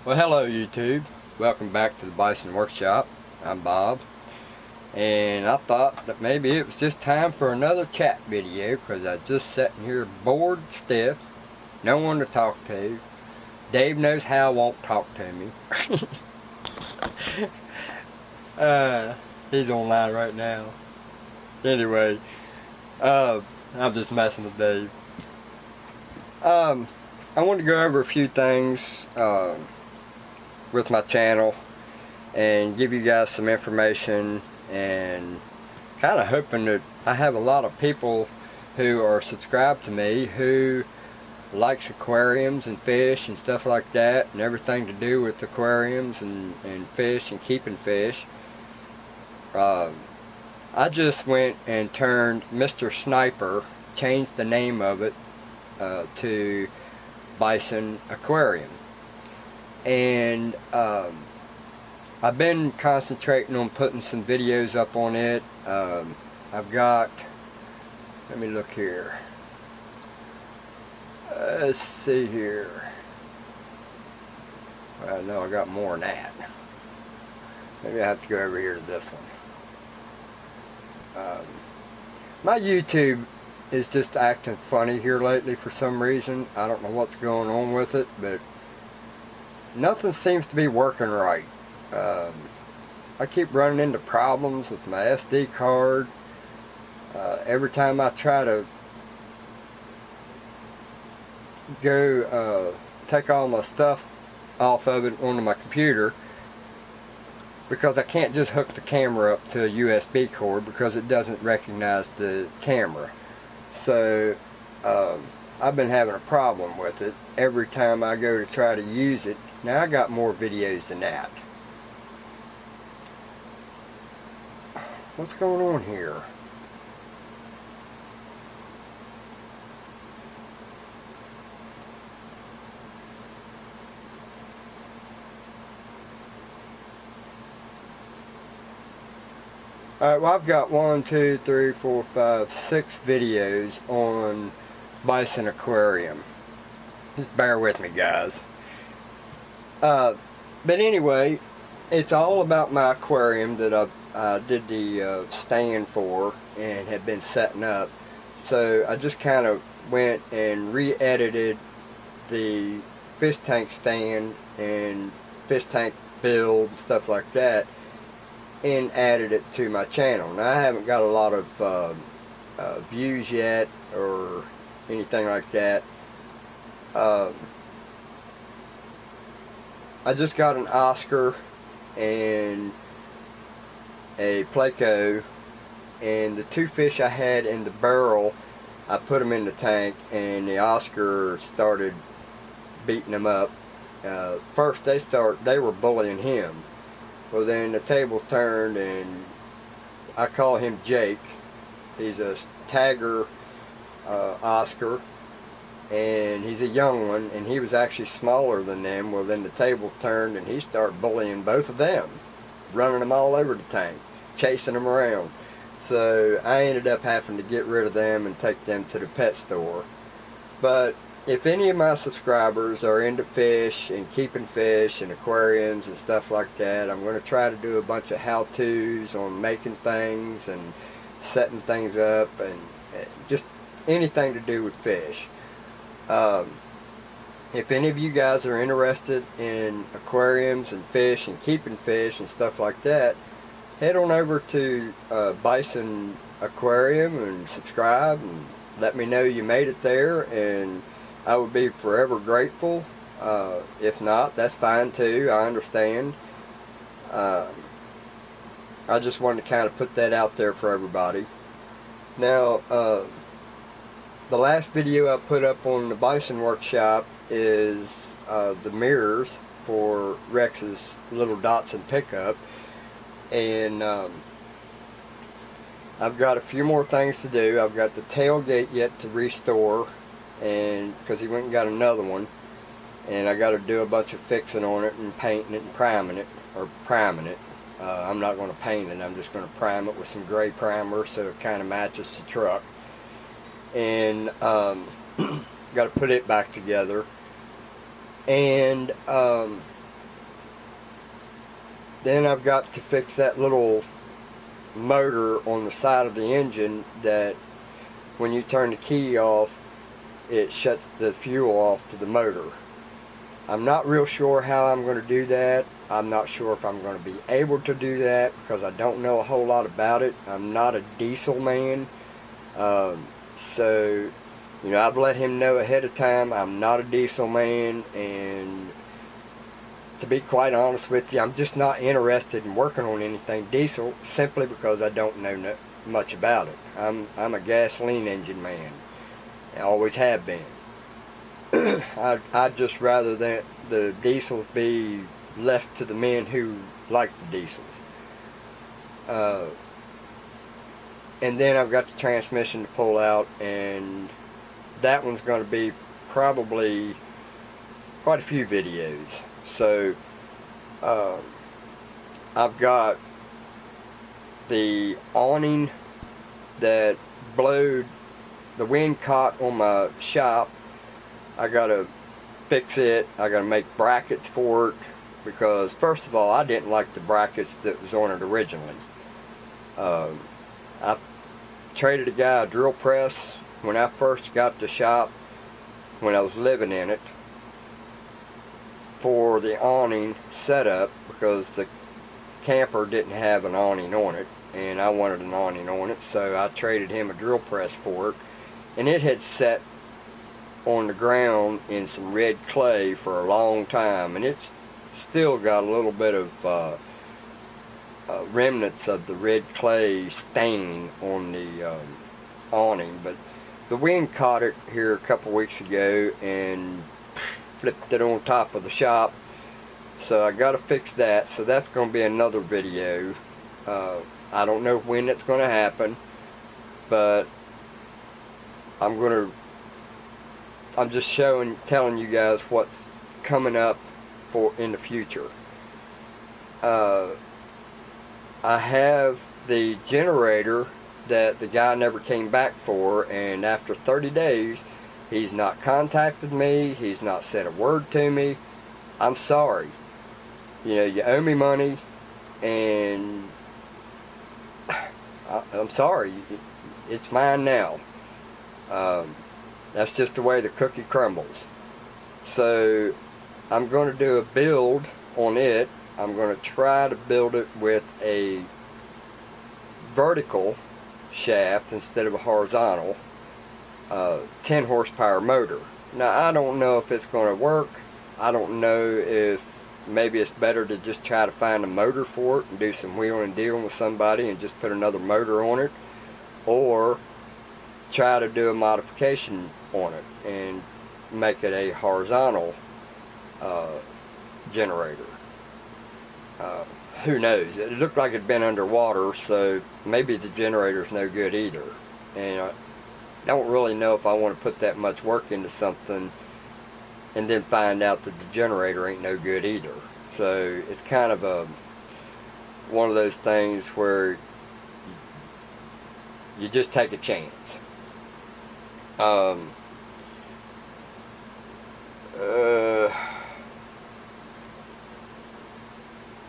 Well, hello YouTube. Welcome back to the Bison Workshop. I'm Bob. And I thought that maybe it was just time for another chat video because I was just sitting here bored stiff. No one to talk to. Dave knows how won't talk to me. He's online right now. Anyway, I'm just messing with Dave. I want to go over a few things with my channel and give you guys some information, and kind of hoping that I have a lot of people who are subscribed to me who likes aquariums and fish and stuff like that, and everything to do with aquariums and fish and keeping fish. I just went and turned Mr. Sniper, changed the name of it to Bison Aquarium. And I've been concentrating on putting some videos up on it. I've got, let me look here. Let's see here. Well, no, I got more than that. Maybe I have to go over here to this one. My YouTube is just acting funny here lately for some reason. I don't know what's going on with it, but nothing seems to be working right. I keep running into problems with my SD card. Every time I try to go take all my stuff off of it onto my computer, because I can't just hook the camera up to a USB cord because it doesn't recognize the camera. So I've been having a problem with it every time I go to try to use it. Now I got more videos than that. What's going on here? Alright, well, I've got 1, 2, 3, 4, 5, 6 videos on Bison Aquarium. Just bear with me, guys. But anyway, it's all about my aquarium that I did the stand for and had been setting up. So I just kind of went and re-edited the fish tank stand and fish tank build and stuff like that, and added it to my channel. Now I haven't got a lot of views yet or anything like that. I just got an Oscar and a Placo, and the two fish I had in the barrel, I put them in the tank, and the Oscar started beating them up. First they were bullying him. Well, then the tables turned, and I call him Jake. He's a Tagger Oscar, and he's a young one, and he was actually smaller than them. Well, then the table turned, and he started bullying both of them, running them all over the tank, chasing them around. So I ended up having to get rid of them and take them to the pet store. But if any of my subscribers are into fish and keeping fish and aquariums and stuff like that, I'm going to try to do a bunch of how-tos on making things and setting things up, and just anything to do with fish. If any of you guys are interested in aquariums and fish and keeping fish and stuff like that, head on over to Bison Aquarium and subscribe and let me know you made it there, and I would be forever grateful. If not, that's fine too. I understand. I just wanted to kind of put that out there for everybody. Now, the last video I put up on the Bison Workshop is the mirrors for Rex's little Dotson pickup, and I've got a few more things to do. I've got the tailgate yet to restore, and because he went and got another one, and I got to do a bunch of fixing on it and painting it and priming it. I'm not going to paint it. I'm just going to prime it with some gray primer so it kind of matches the truck. And got to put it back together. And Then I've got to fix that little motor on the side of the engine that when you turn the key off, it shuts the fuel off to the motor. I'm not real sure how I'm going to do that. I'm not sure if I'm going to be able to do that because I don't know a whole lot about it. I'm not a diesel man. So, you know, I've let him know ahead of time I'm not a diesel man, and to be quite honest with you, I'm just not interested in working on anything diesel simply because I don't know much about it. I'm a gasoline engine man. I always have been. I'd just rather that the diesels be left to the men who like the diesels. And then I've got the transmission to pull out, and that one's going to be probably quite a few videos. So I've got the awning that blowed, the wind caught on my shop. I got to fix it. I got to make brackets for it because, first of all, I didn't like the brackets that was on it originally. I traded a guy a drill press when I first got the shop, when I was living in it, for the awning setup because the camper didn't have an awning on it and I wanted an awning on it, so I traded him a drill press for it, and it had set on the ground in some red clay for a long time, and it's still got a little bit of remnants of the red clay stain on the awning, but the wind caught it here a couple weeks ago and flipped it on top of the shop, so I got to fix that. So that's going to be another video. I don't know when it's going to happen, but I'm just telling you guys what's coming up for in the future. I have the generator that the guy never came back for, and after 30 days he's not contacted me, he's not said a word to me. I'm sorry. You know, you owe me money, and I'm sorry. It's mine now. That's just the way the cookie crumbles. So I'm going to do a build on it. I'm going to try to build it with a vertical shaft instead of a horizontal 10 horsepower motor. Now I don't know if it's going to work. I don't know if maybe it's better to just try to find a motor for it and do some wheeling and dealing with somebody and just put another motor on it, or try to do a modification on it and make it a horizontal generator. Who knows? It looked like it'd been underwater, so maybe the generator's no good either. And I don't really know if I want to put that much work into something and then find out that the generator ain't no good either. So it's kind of one of those things where you just take a chance.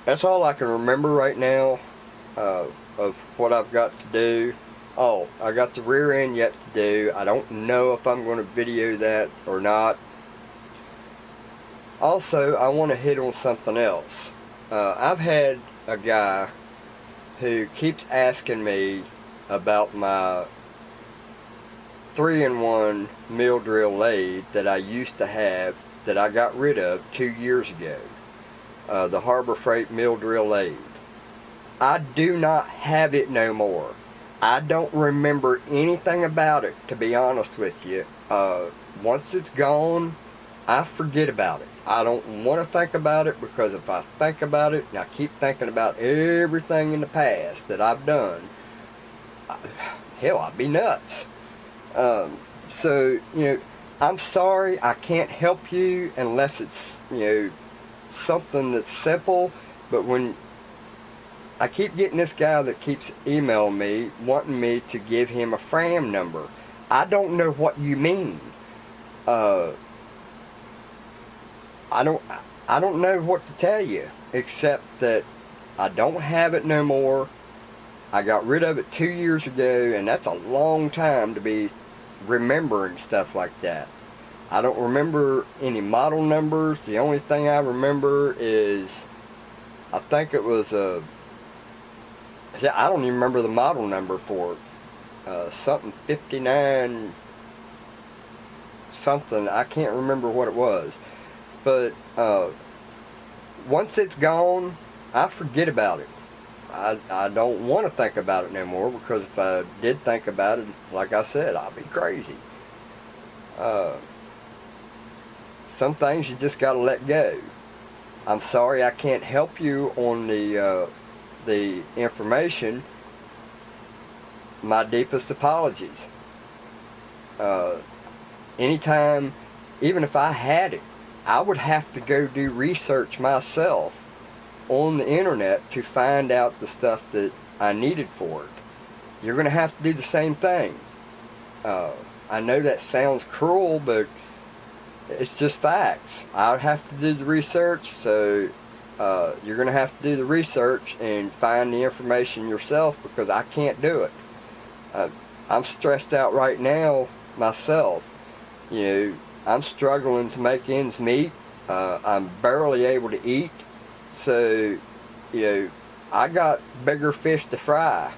That's all I can remember right now of what I've got to do. Oh, I got the rear end yet to do. I don't know if I'm going to video that or not. Also, I want to hit on something else. I've had a guy who keeps asking me about my 3-in-1 mill drill lathe that I used to have that I got rid of 2 years ago. The Harbor Freight mill drill lathe. I do not have it no more. I don't remember anything about it, to be honest with you. Once it's gone, I forget about it. I don't want to think about it, because if I think about it and I keep thinking about everything in the past that I've done, hell, I'd be nuts. So, you know, I'm sorry, I can't help you unless it's, you know, something that's simple. But when I keep getting this guy that keeps emailing me wanting me to give him a FRAM number, I don't know what you mean. I don't know what to tell you, except that I don't have it no more. I got rid of it 2 years ago, and that's a long time to be remembering stuff like that. I don't remember any model numbers. The only thing I remember is, I think it was a, I don't even remember the model number for it. Something 59 something. I can't remember what it was. But once it's gone, I forget about it. I don't want to think about it no more, because if I did think about it, like I said, I'd be crazy. Some things you just got to let go. I'm sorry I can't help you on the information. My deepest apologies. Anytime, even if I had it, I would have to go do research myself on the internet to find out the stuff that I needed for it. You're going to have to do the same thing. I know that sounds cruel, but it's just facts. I would have to do the research, so you're going to have to do the research and find the information yourself, because I can't do it. I'm stressed out right now myself. You know, I'm struggling to make ends meet. I'm barely able to eat. So, you know, I got bigger fish to fry.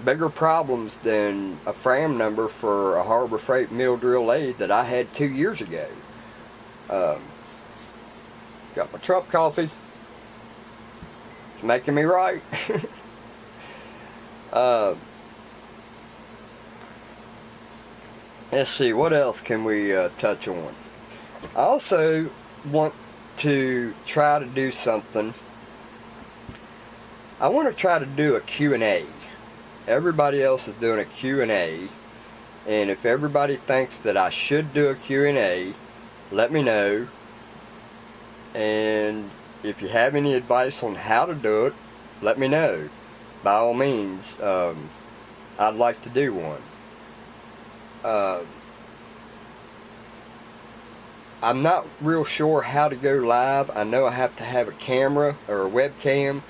Bigger problems than a FRAM number for a Harbor Freight mill drill lathe that I had 2 years ago. Got my Trump coffee. It's making me right. Let's see, what else can we touch on? I also want to try to do something. I want to try to do a Q&A. Everybody else is doing a Q&A, and if everybody thinks that I should do a Q&A, let me know. And if you have any advice on how to do it, let me know. By all means, I'd like to do one. I'm not real sure how to go live. I know I have to have a camera or a webcam.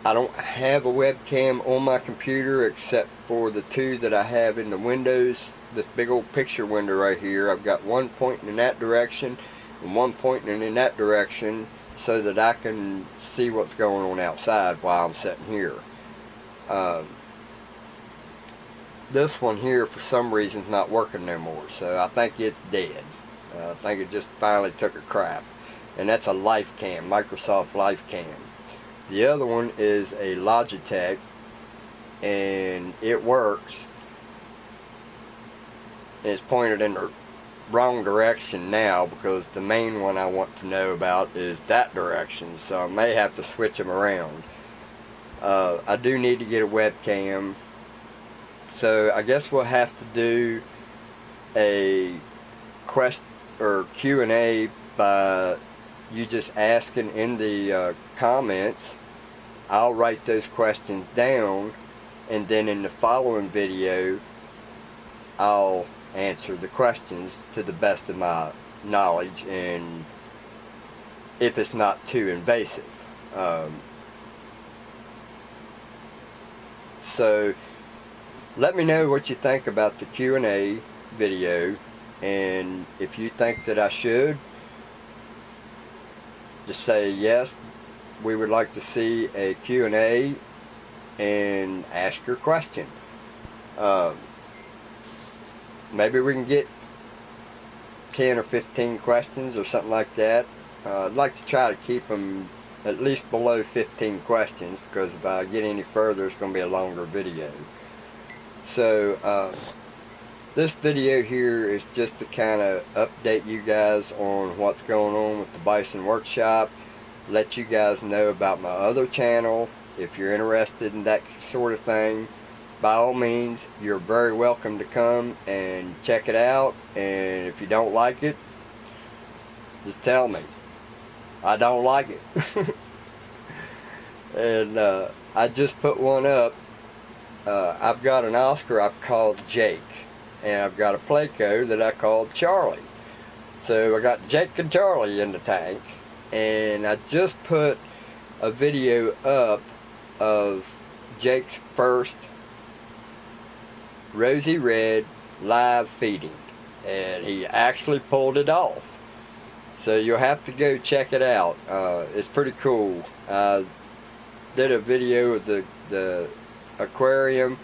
I don't have a webcam on my computer except for the two that I have in the windows. This big old picture window right here. I've got one pointing in that direction and one pointing in that direction, so that I can see what's going on outside while I'm sitting here. This one here, for some reason, is not working no more, so I think it's dead. I think it just finally took a crap. And that's a LifeCam, Microsoft LifeCam. The other one is a Logitech, and it works. It's pointed in the wrong direction now, because the main one I want to know about is that direction, so I may have to switch them around. I do need to get a webcam, so I guess we'll have to do a Q&A by you just asking in the comments. I'll write those questions down, and then in the following video I'll answer the questions to the best of my knowledge, and if it's not too invasive. So let me know what you think about the Q&A video, and if you think that I should, just say yes, we would like to see a Q&A, and ask your question. Maybe we can get 10 or 15 questions or something like that. I'd like to try to keep them at least below 15 questions, because if I get any further, it's going to be a longer video. So this video here is just to kind of update you guys on what's going on with the Bison Workshop, let you guys know about my other channel. If you're interested in that sort of thing, by all means, you're very welcome to come and check it out. And if you don't like it, just tell me. I don't like it. And I just put one up. I've got an Oscar I've called Jake, and I've got a Placo that I called Charlie. So I got Jake and Charlie in the tank, and I just put a video up of Jake's first rosy red live feeding, and he actually pulled it off. So you'll have to go check it out. It's pretty cool. I did a video of the aquarium,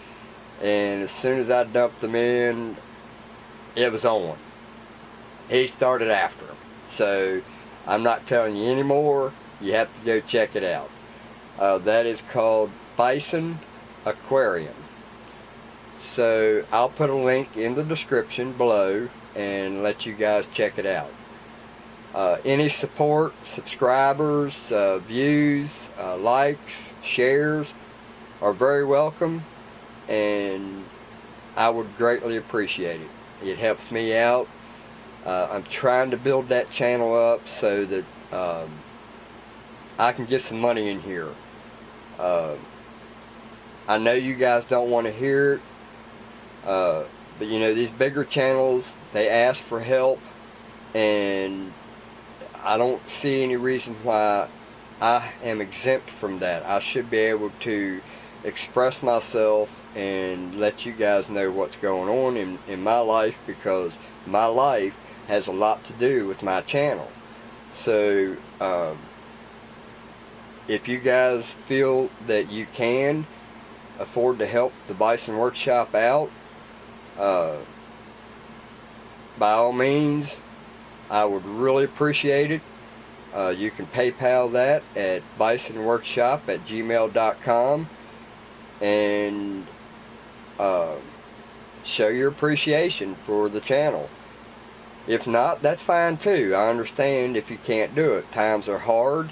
and as soon as I dumped them in, it was on. He started after them. So I'm not telling you anymore. You have to go check it out. That is called Bison Aquarium. So I'll put a link in the description below and let you guys check it out. Any support, subscribers, views, likes, shares are very welcome, and I would greatly appreciate it. It helps me out. I'm trying to build that channel up so that I can get some money in here. I know you guys don't want to hear it, but you know, these bigger channels, they ask for help, and I don't see any reason why I am exempt from that. I should be able to express myself and let you guys know what's going on in my life, because my life has a lot to do with my channel. So if you guys feel that you can afford to help the Bison Workshop out, by all means, I would really appreciate it. You can PayPal that at bisonworkshop@gmail.com and show your appreciation for the channel. If not, that's fine too. I understand if you can't do it. Times are hard,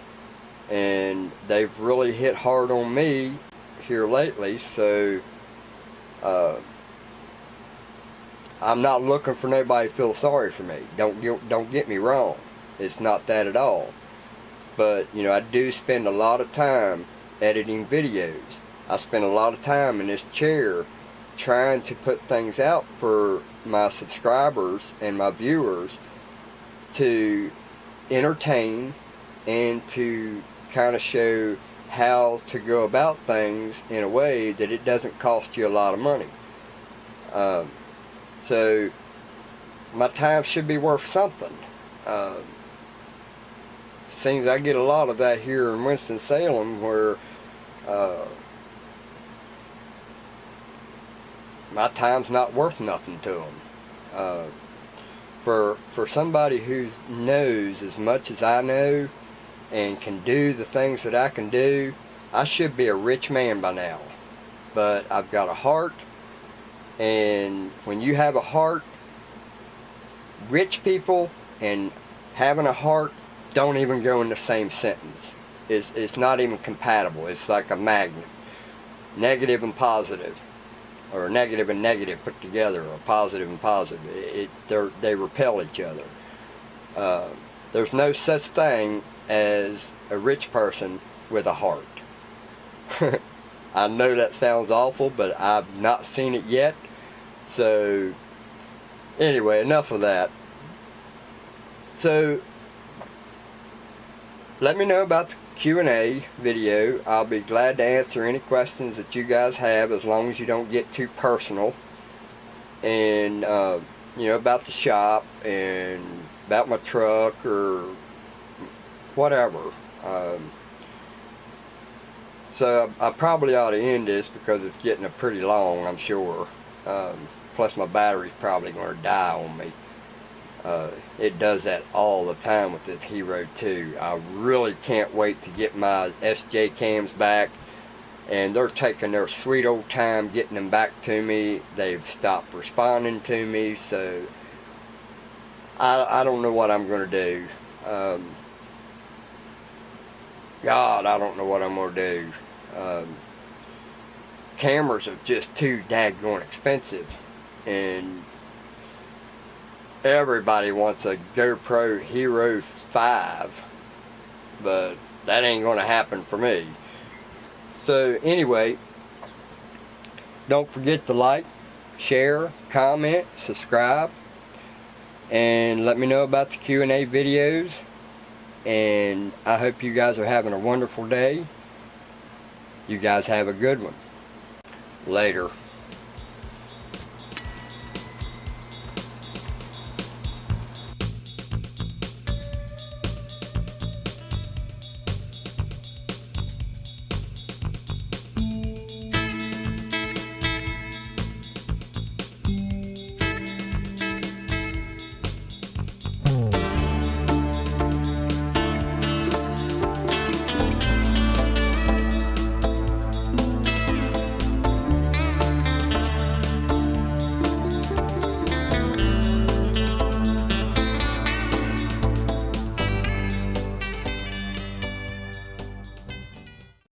and they've really hit hard on me here lately, so I'm not looking for nobody to feel sorry for me. Don't get me wrong. It's not that at all. But you know, I do spend a lot of time editing videos. I spend a lot of time in this chair trying to put things out for my subscribers and my viewers to entertain and to kind of show how to go about things in a way that it doesn't cost you a lot of money. So my time should be worth something. Seems I get a lot of that here in Winston-Salem, where my time's not worth nothing to them. For somebody who knows as much as I know and can do the things that I can do, I should be a rich man by now. But I've got a heart, and when you have a heart, rich people and having a heart don't even go in the same sentence. It's not even compatible. It's like a magnet. Negative and positive, or negative and negative put together, or positive and positive. They repel each other. There's no such thing as a rich person with a heart. I know that sounds awful, but I've not seen it yet. So anyway, enough of that. So let me know about the Q&A video. I'll be glad to answer any questions that you guys have, as long as you don't get too personal. And you know, about the shop and about my truck or whatever. So I probably ought to end this because it's getting pretty long, I'm sure. Plus my battery's probably going to die on me. It does that all the time with this Hero 2. I really can't wait to get my SJ cams back, and they're taking their sweet old time getting them back to me. They've stopped responding to me, so I don't know what I'm going to do. God, I don't know what I'm going to do. Cameras are just too daggone expensive, and everybody wants a GoPro Hero 5, but that ain't going to happen for me. So anyway, don't forget to like, share, comment, subscribe, and let me know about the Q&A videos. And I hope you guys are having a wonderful day. You guys have a good one. Later.